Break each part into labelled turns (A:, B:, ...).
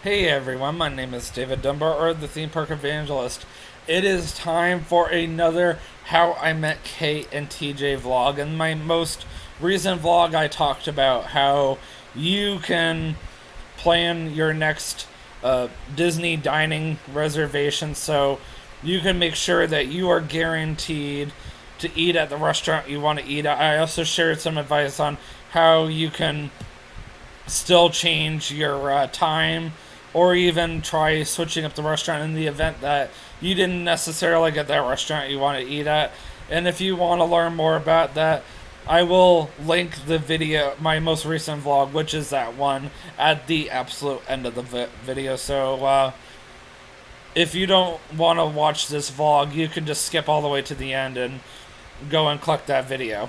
A: Hey everyone, my name is David Dunbar, or the Theme Park Evangelist. It is time for another How I Met Kate and TJ vlog. In my most recent vlog, I talked about how you can plan your next Disney dining reservation so you can make sure that you are guaranteed to eat at the restaurant you want to eat at. I also shared some advice on how you can still change your time or even try switching up the restaurant in the event that you didn't necessarily get that restaurant you want to eat at. And if you want to learn more about that, I will link the video, my most recent vlog, which is that one, at the absolute end of the video. So if you don't want to watch this vlog, you can just skip all the way to the end and go and click that video.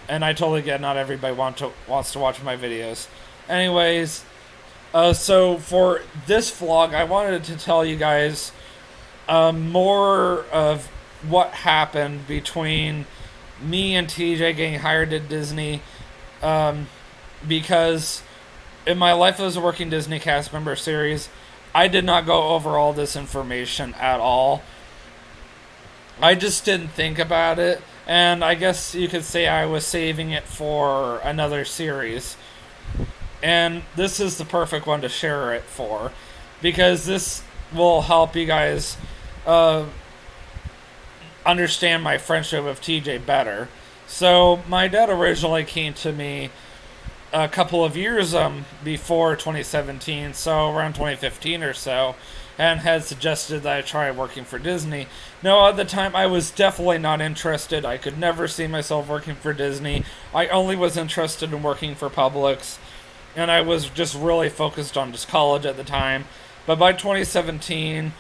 A: And I totally get not everybody wants to watch my videos. Anyways, so for this vlog, I wanted to tell you guys more of what happened between me and TJ getting hired at Disney, because in my life as a working Disney cast member series, I did not go over all this information at all. I just didn't think about it, and I guess you could say I was saving it for another series. And this is the perfect one to share it for, because this will help you guys understand my friendship with TJ better. So my dad originally came to me a couple of years before 2017, so around 2015 or so, and had suggested that I try working for Disney. Now, at the time, I was definitely not interested. I could never see myself working for Disney. I only was interested in working for Publix, and I was just really focused on just college at the time. But by 2017,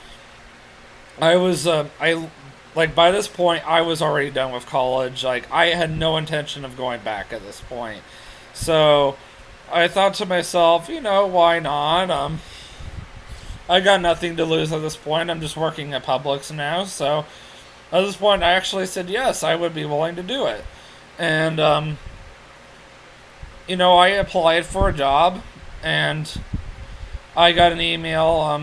A: I was, by this point, I was already done with college. Like, I had no intention of going back at this point. So, I thought to myself, why not? I got nothing to lose at this point. I'm just working at Publix now. So, at this point, I actually said yes, I would be willing to do it. And, I applied for a job, and I got an email,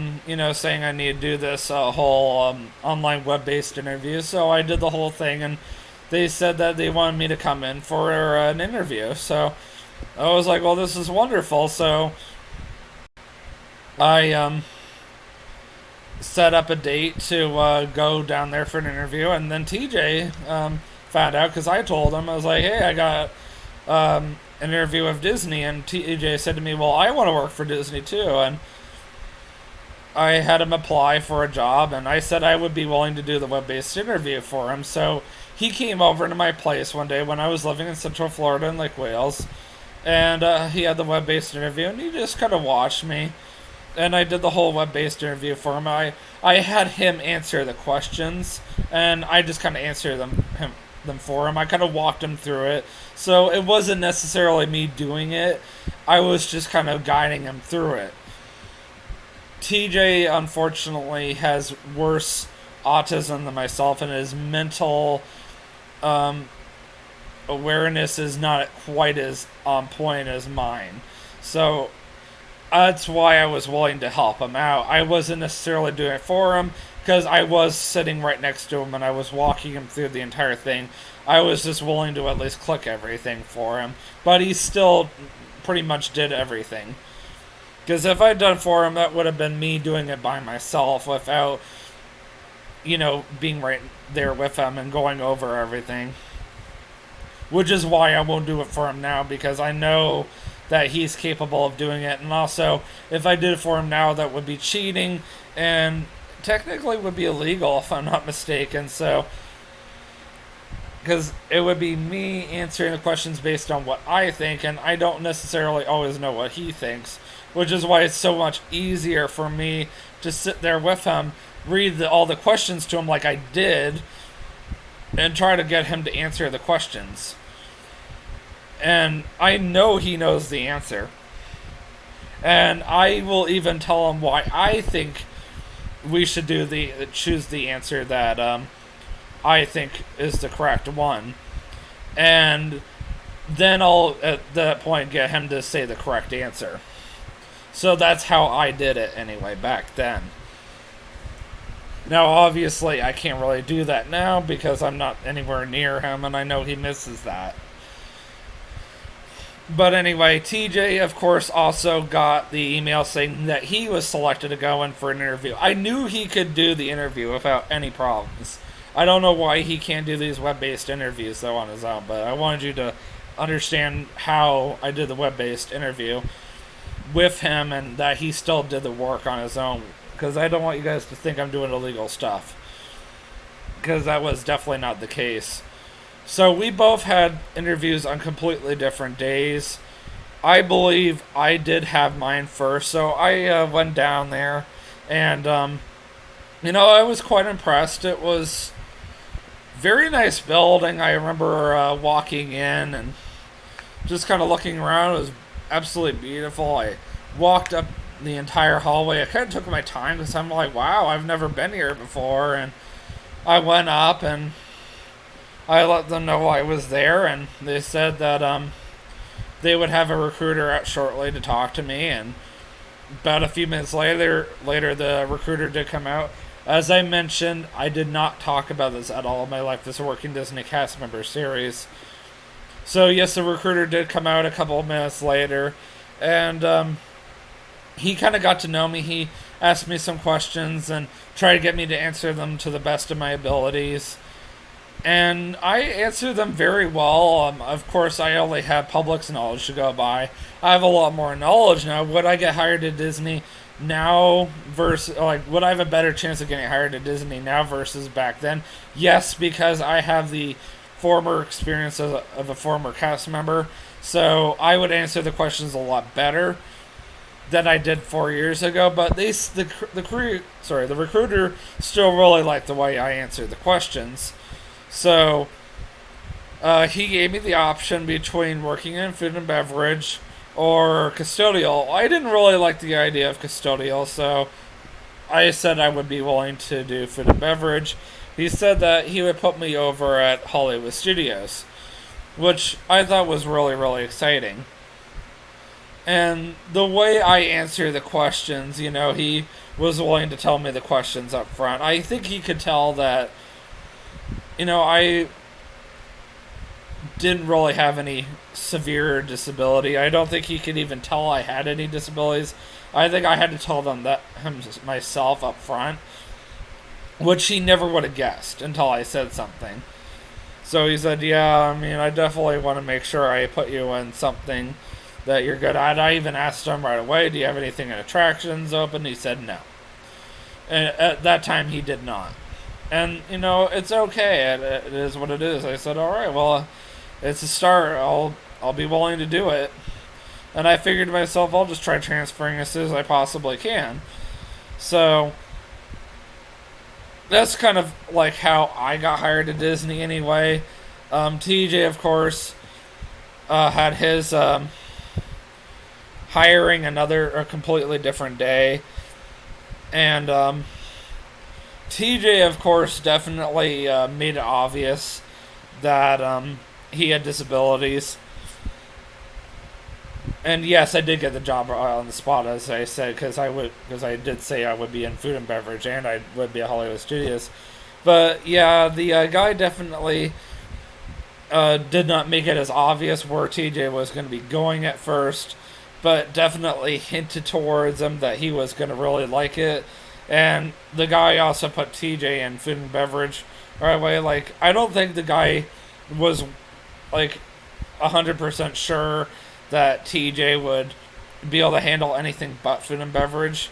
A: saying I need to do this whole online web-based interview. So I did the whole thing, and they said that they wanted me to come in for an interview. So I was like, well, this is wonderful. So I set up a date to go down there for an interview, and then TJ found out because I told him. I was like, hey, I got an interview with Disney, and TJ said to me, well, I want to work for Disney too. And I had him apply for a job, and I said I would be willing to do the web-based interview for him. So he came over to my place one day when I was living in Central Florida in Lake Wales, and he had the web-based interview, and he just kind of watched me, and I did the whole web-based interview for him. I had him answer the questions, and I just kind of answered them for him. I kind of walked him through it. So it wasn't necessarily me doing it. I was just kind of guiding him through it. TJ, unfortunately, has worse autism than myself, and his mental awareness is not quite as on point as mine. So that's why I was willing to help him out. I wasn't necessarily doing it for him, because I was sitting right next to him and I was walking him through the entire thing. I was just willing to at least click everything for him. But he still pretty much did everything. Because if I'd done for him, that would have been me doing it by myself without, being right there with him and going over everything. Which is why I won't do it for him now, because I know that he's capable of doing it. And also, if I did it for him now, that would be cheating, and technically would be illegal if I'm not mistaken. So, because it would be me answering the questions based on what I think, and I don't necessarily always know what he thinks, which is why it's so much easier for me to sit there with him, read all the questions to him like I did, and try to get him to answer the questions. And I know he knows the answer. And I will even tell him why I think we should choose the answer that I think is the correct one. And then I'll, at that point, get him to say the correct answer. So that's how I did it anyway back then. Now, obviously, I can't really do that now because I'm not anywhere near him, and I know he misses that. But anyway, TJ, of course, also got the email saying that he was selected to go in for an interview. I knew he could do the interview without any problems. I don't know why he can't do these web based interviews, though, on his own, but I wanted you to understand how I did the web based interview with him and that he still did the work on his own. Because I don't want you guys to think I'm doing illegal stuff. Because that was definitely not the case. So we both had interviews on completely different days. I believe I did have mine first, so I went down there, and I was quite impressed. It was very nice building. I remember walking in and just kind of looking around. It was absolutely beautiful. I walked up the entire hallway. I kind of took my time because I'm like, wow, I've never been here before, and I went up and I let them know I was there, and they said that they would have a recruiter out shortly to talk to me. And about a few minutes later, the recruiter did come out. As I mentioned, I did not talk about this at all in my life. This Working Disney cast member series. So yes, the recruiter did come out a couple of minutes later, and he kind of got to know me. He asked me some questions and tried to get me to answer them to the best of my abilities. And I answered them very well. Of course, I only have Publix knowledge to go by. I have a lot more knowledge now. Would I get hired at Disney now versus, would I have a better chance of getting hired at Disney now versus back then? Yes, because I have the former experience of a former cast member. So I would answer the questions a lot better than I did 4 years ago. But the recruiter still really liked the way I answered the questions. So, he gave me the option between working in food and beverage or custodial. I didn't really like the idea of custodial, so I said I would be willing to do food and beverage. He said that he would put me over at Hollywood Studios, which I thought was really, really exciting. And the way I answer the questions, he was willing to tell me the questions up front. I think he could tell that I didn't really have any severe disability. I don't think he could even tell I had any disabilities. I think I had to tell them that myself up front, which he never would have guessed until I said something. So he said, yeah, I definitely want to make sure I put you in something that you're good at. I even asked him right away, do you have anything in attractions open? He said no. And at that time, he did not. And, it's okay. It is what it is. I said, all right, well, it's a start. I'll be willing to do it. And I figured to myself, I'll just try transferring as soon as I possibly can. So, that's kind of like how I got hired at Disney anyway. TJ, of course, had his hiring a completely different day. And, TJ, of course, definitely made it obvious that he had disabilities. And yes, I did get the job on the spot, as I said, because I did say I would be in food and beverage, and I would be at Hollywood Studios. But yeah, the guy definitely did not make it as obvious where TJ was going to be going at first, but definitely hinted towards him that he was going to really like it. And the guy also put TJ in food and beverage right away. I don't think the guy was 100% sure that TJ would be able to handle anything but food and beverage.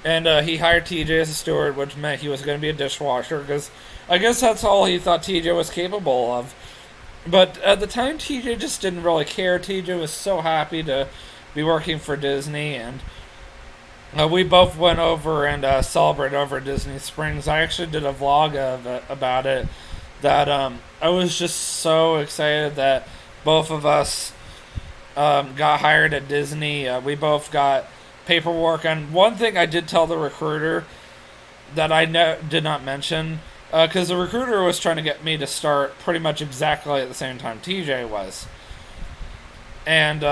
A: And he hired TJ as a steward, which meant he was going to be a dishwasher, because I guess that's all he thought TJ was capable of. But at the time, TJ just didn't really care. TJ was so happy to be working for Disney, and we both went over and celebrated over Disney Springs. I actually did a vlog about it. That I was just so excited that both of us got hired at Disney. We both got paperwork. And one thing I did tell the recruiter that I did not mention, because the recruiter was trying to get me to start pretty much exactly at the same time TJ was. And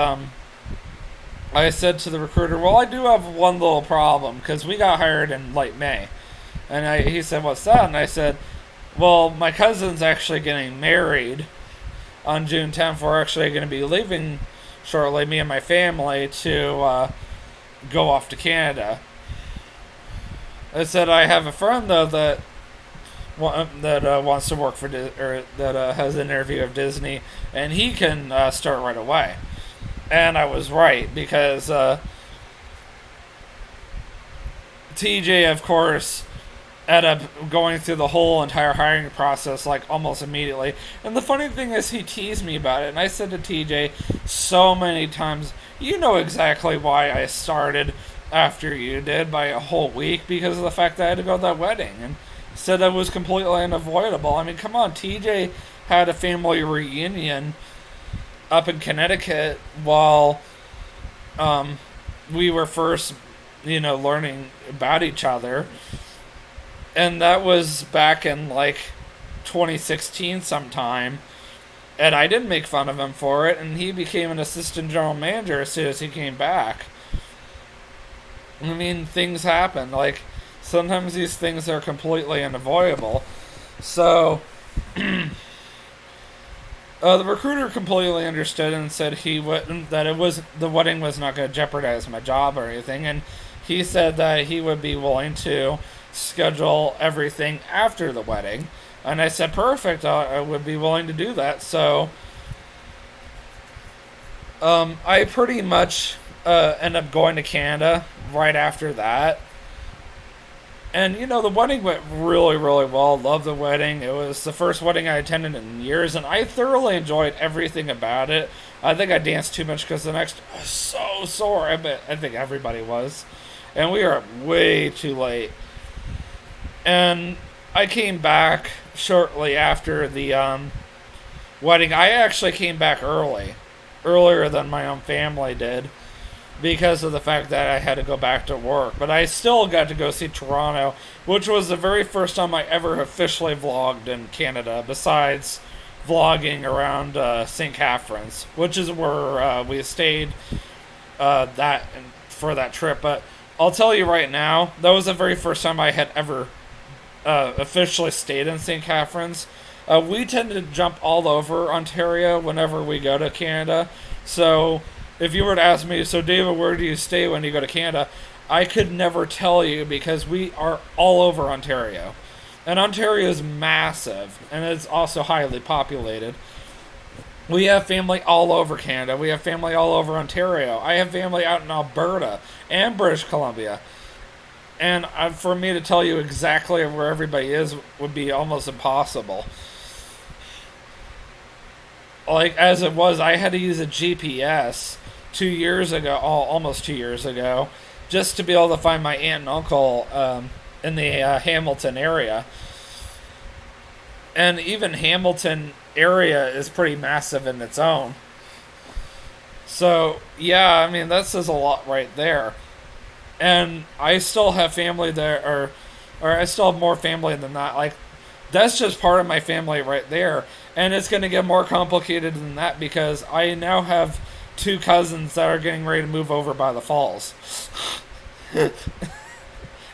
A: I said to the recruiter, well, I do have one little problem because we got hired in late May. And he said, what's that? And I said, well, my cousin's actually getting married on June 10th. We're actually going to be leaving shortly, me and my family, to go off to Canada. I said, I have a friend, though, that wants to work for or that has an interview of Disney, and he can start right away. And I was right, because TJ, of course, ended up going through the whole entire hiring process like almost immediately. And the funny thing is, he teased me about it, and I said to TJ so many times, you know exactly why I started after you did by a whole week, because of the fact that I had to go to that wedding. And said that was completely unavoidable. I mean, come on, TJ had a family reunion up in Connecticut while we were first, learning about each other. And that was back in like 2016 sometime. And I didn't make fun of him for it. And he became an assistant general manager as soon as he came back. I mean, things happen. Like, sometimes these things are completely unavoidable. So, the recruiter completely understood and said the wedding was not going to jeopardize my job or anything. And he said that he would be willing to schedule everything after the wedding. And I said, perfect, I would be willing to do that. So, I pretty much ended up going to Canada right after that. And, the wedding went really, really well. Loved the wedding. It was the first wedding I attended in years, and I thoroughly enjoyed everything about it. I think I danced too much because the next I was so sore. I think everybody was. And we were way too late. And I came back shortly after the wedding. I actually came back earlier than my own family did, because of the fact that I had to go back to work. But I still got to go see Toronto, which was the very first time I ever officially vlogged in Canada, besides vlogging around St. Catharines, which is where we stayed for that trip. But I'll tell you right now, that was the very first time I had ever officially stayed in St. Catharines. We tend to jump all over Ontario whenever we go to Canada. So if you were to ask me, so David, where do you stay when you go to Canada? I could never tell you, because we are all over Ontario. And Ontario is massive, and it's also highly populated. We have family all over Canada. We have family all over Ontario. I have family out in Alberta and British Columbia. And for me to tell you exactly where everybody is would be almost impossible. Like, as it was, I had to use a GPS 2 years ago, almost 2 years ago, just to be able to find my aunt and uncle in the Hamilton area. And even Hamilton area is pretty massive in its own. So, yeah, I mean, that says a lot right there. And I still have family there, or I still have more family than that. Like, that's just part of my family right there. And it's going to get more complicated than that, because I now have 2 cousins that are getting ready to move over by the falls.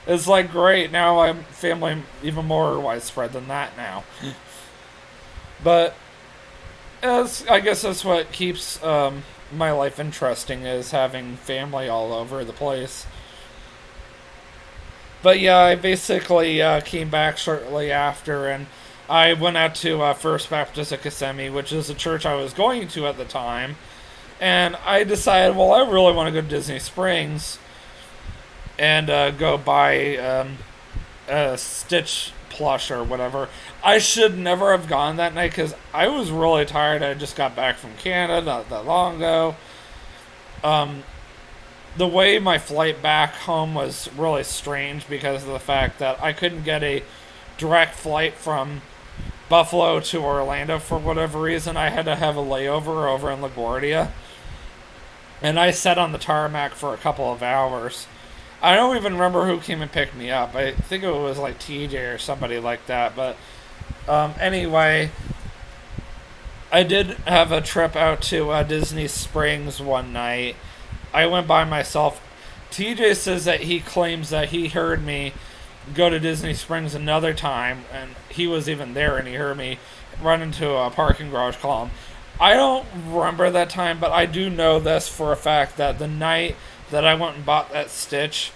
A: It's like, great, now I'm family even more widespread than that now. But I guess that's what keeps my life interesting, is having family all over the place. But yeah, I basically came back shortly after, and I went out to First Baptist at Kissimmee, which is the church I was going to at the time. And I decided, well, I really want to go to Disney Springs and go buy a Stitch plush or whatever. I should never have gone that night, because I was really tired. I just got back from Canada not that long ago. The way my flight back home was really strange, because of the fact that I couldn't get a direct flight from Buffalo to Orlando for whatever reason. I had to have a layover over in LaGuardia. And I sat on the tarmac for a couple of hours. I don't even remember who came and picked me up. I think it was like TJ or somebody like that. But anyway, I did have a trip out to Disney Springs one night. I went by myself. TJ says that he claims that he heard me go to Disney Springs another time, and he was even there, and he heard me run into a parking garage column. I don't remember that time, but I do know this for a fact that the night that I went and bought that Stitch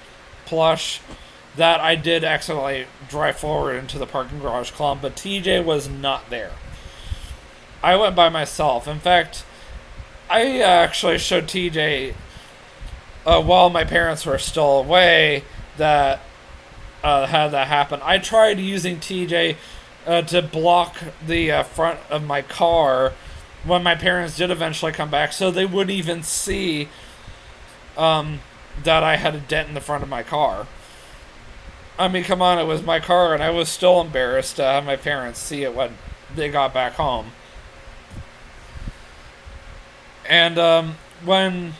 A: plush, that I did accidentally drive forward into the parking garage column, but TJ was not there. I went by myself. In fact, I actually showed TJ while my parents were still away that had that happen. I tried using TJ to block the front of my car when my parents did eventually come back, so they wouldn't even see that I had a dent in the front of my car. I mean, come on, it was my car, and I was still embarrassed to have my parents see it when they got back home. And when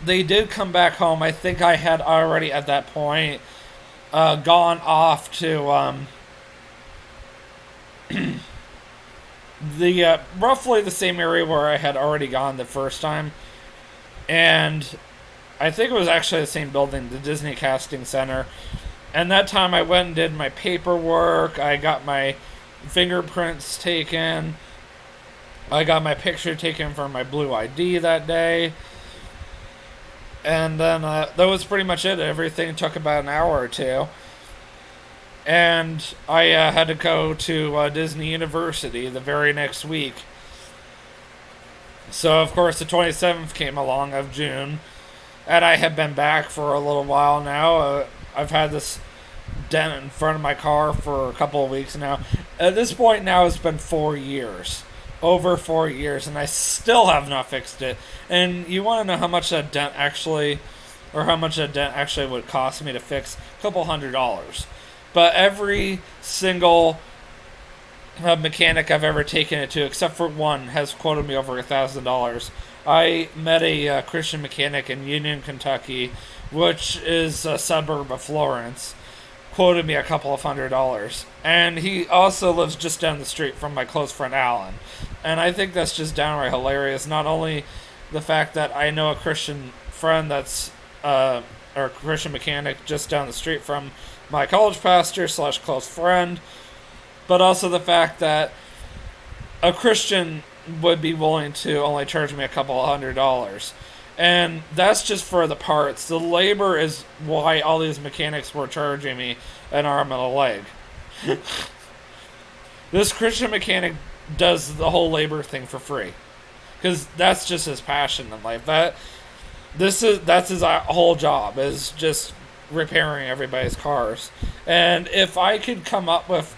A: they did come back home, I think I had already at that point gone off to the roughly the same area where I had already gone the first time. And I think it was actually the same building, the Disney Casting Center. And that time I went and did my paperwork. I got my fingerprints taken. I got my picture taken for my Blue ID that day. And then that was pretty much it. Everything took about an hour or two. And I had to go to Disney University the very next week. So, of course, the 27th came along of June. And I have been back for a little while now. I've had this dent in front of my car for a couple of weeks now. At this point now, it's been 4 years. Over 4 years, and I still have not fixed it. And you want to know how much that dent actually, or how much that dent actually would cost me to fix? A couple $100. But every single mechanic I've ever taken it to, except for one, has quoted me over $1,000. I met a Christian mechanic in Union, Kentucky, which is a suburb of Florence. Quoted me a couple of $100. And he also lives just down the street from my close friend Alan. And I think that's just downright hilarious. Not only the fact that I know a Christian friend that's, or a Christian mechanic just down the street from my college pastor / close friend, but also the fact that a Christian would be willing to only charge me a couple of $100. And that's just for the parts. The labor is why all these mechanics were charging me an arm and a leg. This Christian mechanic does the whole labor thing for free, because that's just his passion in life. That's his whole job, is just repairing everybody's cars. And if I could come up with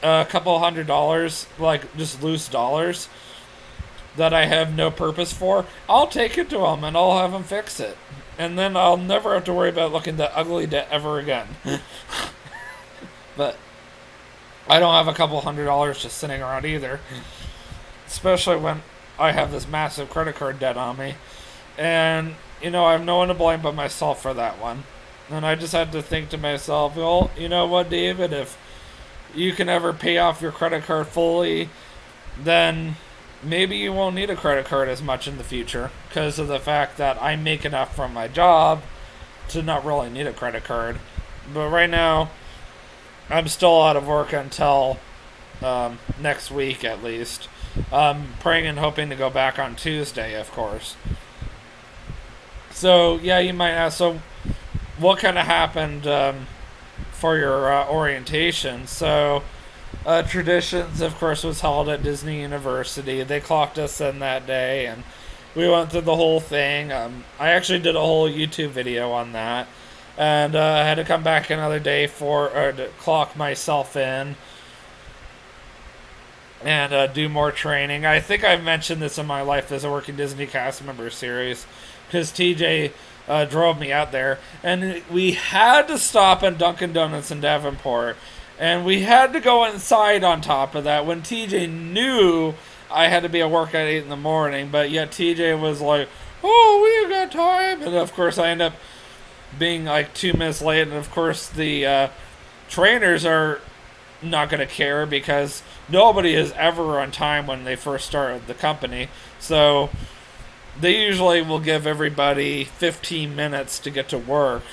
A: a couple $100, like just loose dollars, that I have no purpose for, I'll take it to him and I'll have him fix it. And then I'll never have to worry about looking that ugly dent ever again. But I don't have a couple $100 just sitting around either. Especially when I have this massive credit card debt on me. And, I have no one to blame but myself for that one. And I just had to think to myself, well, you know what, David, if you can ever pay off your credit card fully, then maybe you won't need a credit card as much in the future, because of the fact that I make enough from my job to not really need a credit card. But right now, I'm still out of work until next week at least. Praying and hoping to go back on Tuesday, of course. So, yeah, you might ask, so what kind of happened for your orientation? So, Traditions, of course, was held at Disney University. They clocked us in that day, and we went through the whole thing. I actually did a whole YouTube video on that, and I had to come back another day to clock myself in and do more training. I think I've mentioned this in my Life as a Working Disney Cast Member series, because TJ drove me out there, and we had to stop at Dunkin' Donuts in Davenport. And we had to go inside on top of that when TJ knew I had to be at work at 8 in the morning. But yet TJ was like, oh, we got time. And of course I end up being like 2 minutes late. And of course the trainers are not going to care, because nobody is ever on time when they first start the company. So they usually will give everybody 15 minutes to get to work.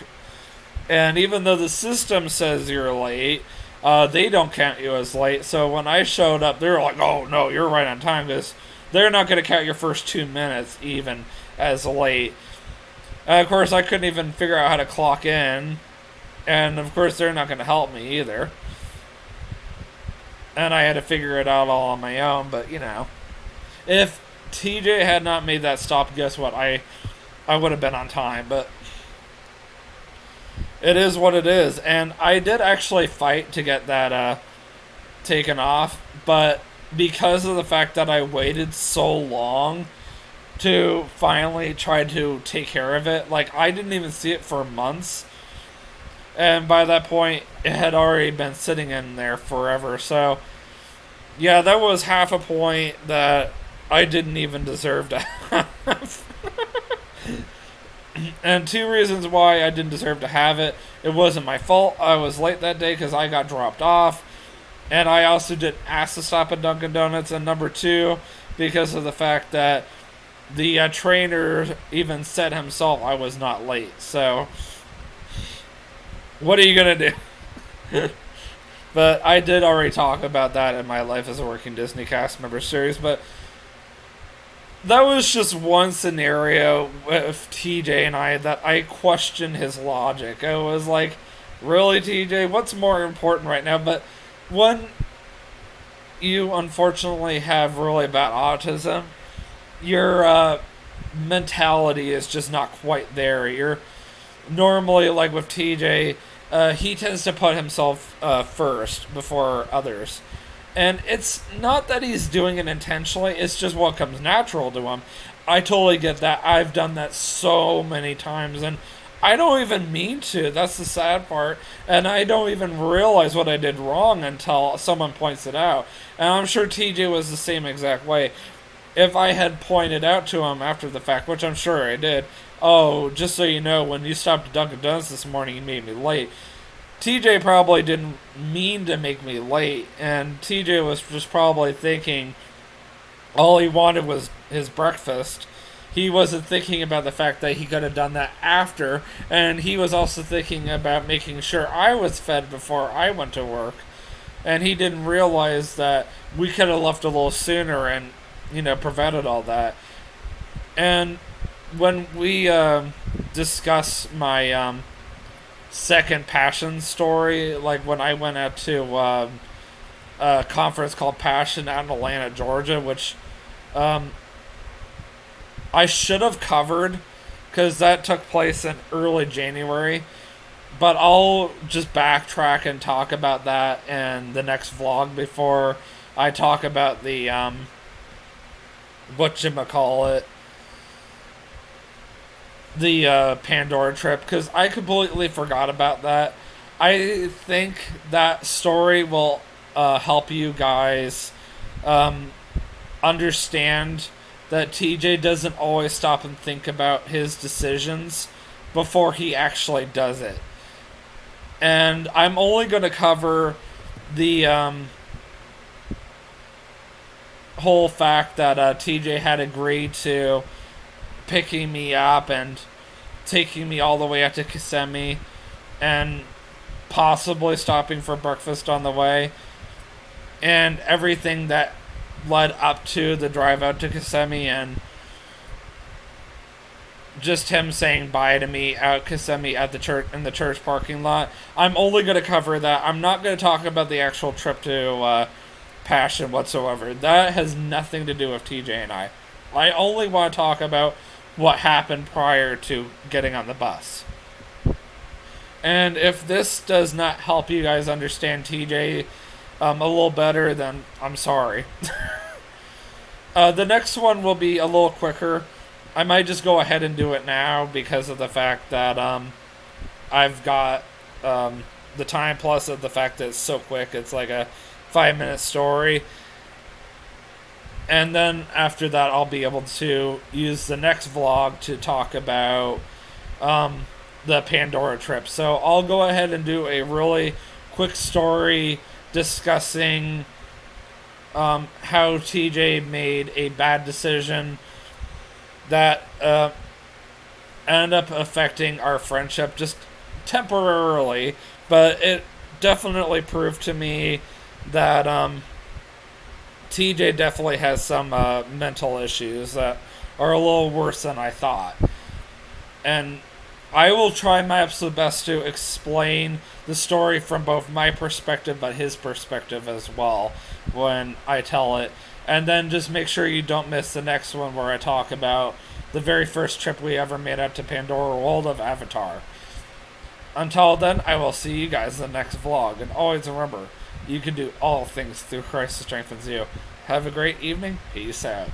A: And even though the system says you're late, they don't count you as late. So when I showed up, they were like, "Oh no, you're right on time," because they're not going to count your first 2 minutes even as late. Of course, I couldn't even figure out how to clock in, and of course, they're not going to help me either. And I had to figure it out all on my own. But if TJ had not made that stop, guess what? I would have been on time. But it is what it is. And I did actually fight to get that taken off, but because of the fact that I waited so long to finally try to take care of it, like I didn't even see it for months. And by that point, it had already been sitting in there forever. So, yeah, that was half a point that I didn't even deserve to have. And two reasons why I didn't deserve to have it. It wasn't my fault. I was late that day because I got dropped off. And I also didn't ask to stop at Dunkin' Donuts. And number two, because of the fact that the trainer even said himself I was not late. So, what are you going to do? But I did already talk about that in my Life as a Working Disney Cast Member series. But that was just one scenario with TJ and I that I questioned his logic. I was like, really, TJ? What's more important right now? But when you unfortunately have really bad autism, your mentality is just not quite there. You're normally, like with TJ, he tends to put himself first before others. And it's not that he's doing it intentionally, it's just what comes natural to him. I totally get that. I've done that so many times, and I don't even mean to. That's the sad part. And I don't even realize what I did wrong until someone points it out. And I'm sure TJ was the same exact way. If I had pointed out to him after the fact, which I'm sure I did, "Oh, just so you know, when you stopped at Dunkin' Donuts this morning, you made me late." TJ probably didn't mean to make me late, and TJ was just probably thinking all he wanted was his breakfast. He wasn't thinking about the fact that he could have done that after, and he was also thinking about making sure I was fed before I went to work. And he didn't realize that we could have left a little sooner and, prevented all that. And when we discuss my second passion story, like when I went out to a conference called Passion out in Atlanta, Georgia, which I should have covered because that took place in early January, but I'll just backtrack and talk about that in the next vlog before I talk about the whatchamacallit, the Pandora trip, because I completely forgot about that. I think that story will help you guys understand that TJ doesn't always stop and think about his decisions before he actually does it. And I'm only going to cover the whole fact that TJ had agreed to picking me up and taking me all the way out to Kissimmee and possibly stopping for breakfast on the way, and everything that led up to the drive out to Kissimmee, and just him saying bye to me out Kissimmee at the church in the church parking lot. I'm only going to cover that. I'm not going to talk about the actual trip to Passion whatsoever. That has nothing to do with TJ and I. I only want to talk about what happened prior to getting on the bus. And if this does not help you guys understand TJ a little better, then I'm sorry. The next one will be a little quicker. I might just go ahead and do it now because of the fact that I've got the time, plus of the fact that it's so quick. It's like a 5-minute story. And then after that, I'll be able to use the next vlog to talk about the Pandora trip. So I'll go ahead and do a really quick story discussing how TJ made a bad decision that ended up affecting our friendship just temporarily, but it definitely proved to me that TJ definitely has some mental issues that are a little worse than I thought. And I will try my absolute best to explain the story from both my perspective but his perspective as well when I tell it. And then just make sure you don't miss the next one where I talk about the very first trip we ever made up to Pandora World of Avatar. Until then, I will see you guys in the next vlog. And always remember, you can do all things through Christ who strengthens you. Have a great evening. Peace out.